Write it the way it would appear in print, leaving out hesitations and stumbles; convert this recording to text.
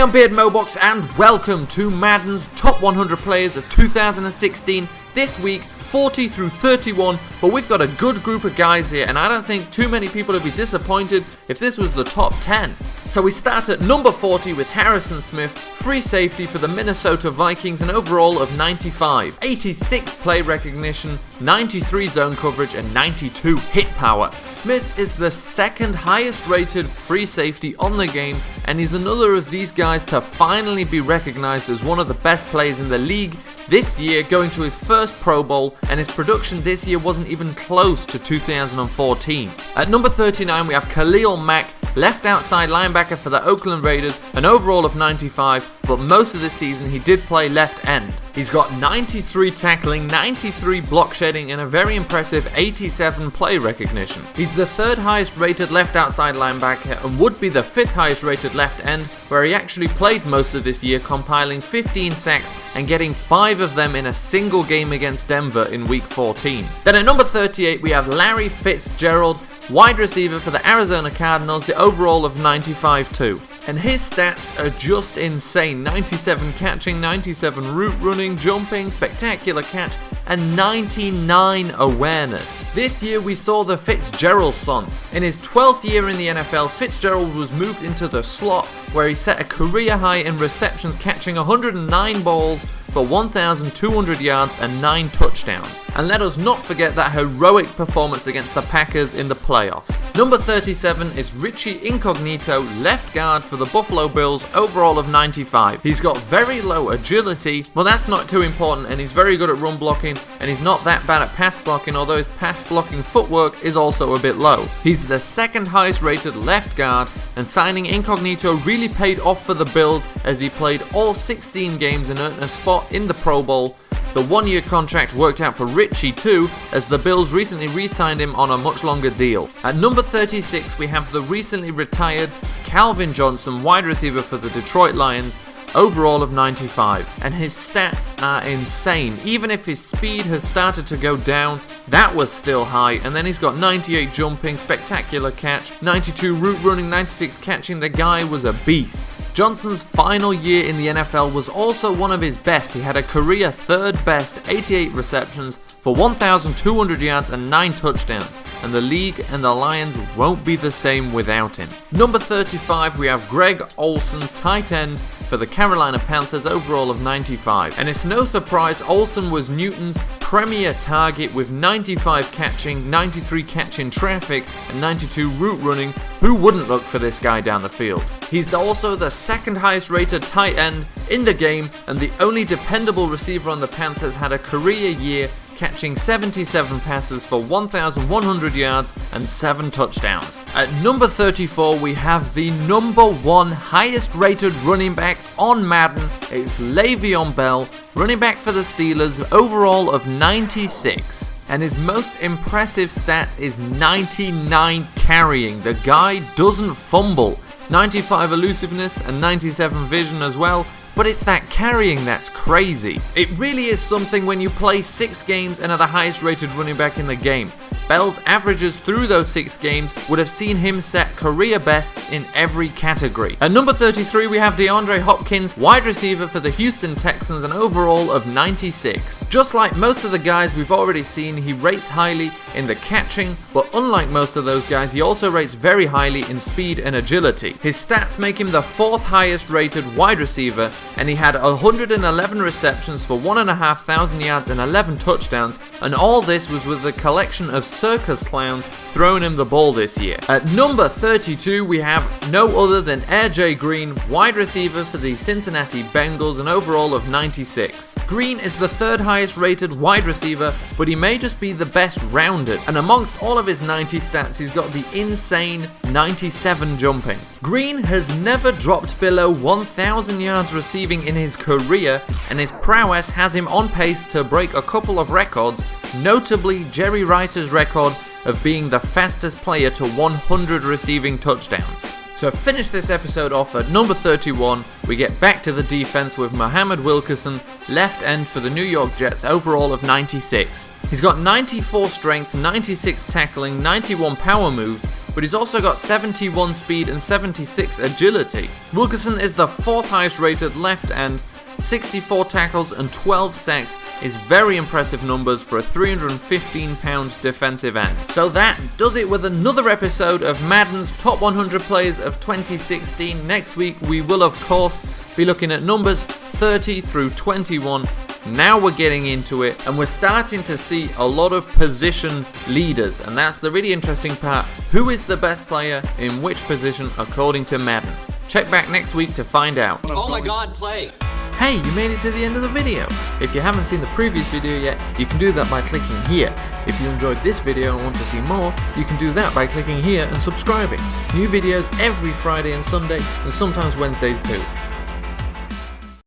I'm Beardmohbox and welcome to Madden's Top 100 Players of 2016. This week, 40 through 31, but we've got a good group of guys here and I don't think too many people would be disappointed if this was the top 10. So we start at number 40 with Harrison Smith, free safety for the Minnesota Vikings, an overall of 95, 86 play recognition, 93 zone coverage and 92 hit power. Smith is the second highest rated free safety on the game and he's another of these guys to finally be recognized as one of the best players in the league this year, going to his first Pro Bowl, and his production this year wasn't even close to 2014. At number 39 we have Khalil Mack, left outside linebacker for the Oakland Raiders, an overall of 95, but most of the season he did play left end. He's got 93 tackling, 93 block shedding and a very impressive 87 play recognition. He's the third highest rated left outside linebacker and would be the fifth highest rated left end, where he actually played most of this year, compiling 15 sacks and getting 5 of them in a single game against Denver in week 14. Then at number 38 we have Larry FITZGERALD, wide receiver for the Arizona Cardinals, the overall of 95 too. And his stats are just insane. 97 catching, 97 route running, jumping, spectacular catch, and 99 awareness. This year we saw the FITZGERALD. In his 12th year in the NFL, FITZGERALD was moved into the slot, where he set a career high in receptions, catching 109 balls for 1,200 yards and 9 touchdowns. And let us not forget that heroic performance against the Packers in the playoffs. Number 37 is Richie Incognito, left guard for the Buffalo Bills, overall of 95. He's got very low agility, well that's not too important, and he's very good at run blocking, and he's not that bad at pass blocking, although his pass blocking footwork is also a bit low. He's the second highest rated left guard, and signing Incognito really paid off for the Bills as he played all 16 games and earned a spot in the Pro Bowl. The one-year contract worked out for Richie too, as the Bills recently re-signed him on a much longer deal. At number 36 we have the recently retired Calvin Johnson, wide receiver for the Detroit Lions, overall of 95, and his stats are insane. Even if his speed has started to go down, that was still high, and then he's got 98 jumping, spectacular catch, 92 route running, 96 catching. The guy was a beast. Johnson's final year in the NFL was also one of his best. He had a career third best 88 receptions for 1,200 yards and 9 touchdowns, and the league and the Lions won't be the same without him. Number 35 we have Greg Olsen, tight end for the Carolina Panthers, overall of 95. And it's no surprise Olsen was Newton's premier target with 95 catching, 93 catching traffic and 92 route running. Who wouldn't look for this guy down the field? He's also the second highest rated tight end in the game, and the only dependable receiver on the Panthers. Had a career year catching 77 passes for 1,100 yards and 7 touchdowns. At number 34 we have the number 1 highest rated running back on Madden. It's Le'Veon Bell, running back for the Steelers, overall of 96. And his most impressive stat is 99 carrying. The guy doesn't fumble. 95 elusiveness and 97 vision as well. But it's that carrying that's crazy. It really is something when you play 6 games and are the highest rated running back in the game. Bell's averages through those 6 games would have seen him set career bests in every category. At number 33 we have DeAndre Hopkins, wide receiver for the Houston Texans, an overall of 96. Just like most of the guys we've already seen, he rates highly in the catching, but unlike most of those guys, he also rates very highly in speed and agility. His stats make him the 4th highest rated wide receiver, and he had 111 receptions for 1,500 yards and 11 touchdowns, and all this was with a collection of circus clowns throwing him the ball this year. At number 32 we have no other than AJ Green, wide receiver for the Cincinnati Bengals, an overall of 96. Green is the 3rd highest rated wide receiver, but he may just be the best rounded, and amongst all of his 90 stats he's got the insane 97 jumping. Green has never dropped below 1,000 yards receiving in his career, and his prowess has him on pace to break a couple of records, notably Jerry Rice's record of being the fastest player to 100 receiving touchdowns. To finish this episode off at number 31, we get back to the defense with Muhammad Wilkerson, left end for the New York Jets, overall of 96. He's got 94 strength, 96 tackling, 91 power moves, but he's also got 71 speed and 76 agility. Wilkerson is the 4th highest rated left end, 64 tackles and 12 sacks is very impressive numbers for a 315-pound defensive end. So that does it with another episode of Madden's Top 100 Players of 2016. Next week we will of course be looking at numbers 30 through 21. Now we're getting into it and we're starting to see a lot of position leaders, and that's the really interesting part. Who is the best player in which position according to Madden? Check back next week to find out. Oh my god, play! Hey, you made it to the end of the video. If you haven't seen the previous video yet, you can do that by clicking here. If you enjoyed this video and want to see more, you can do that by clicking here and subscribing. New videos every Friday and Sunday, and sometimes Wednesdays too.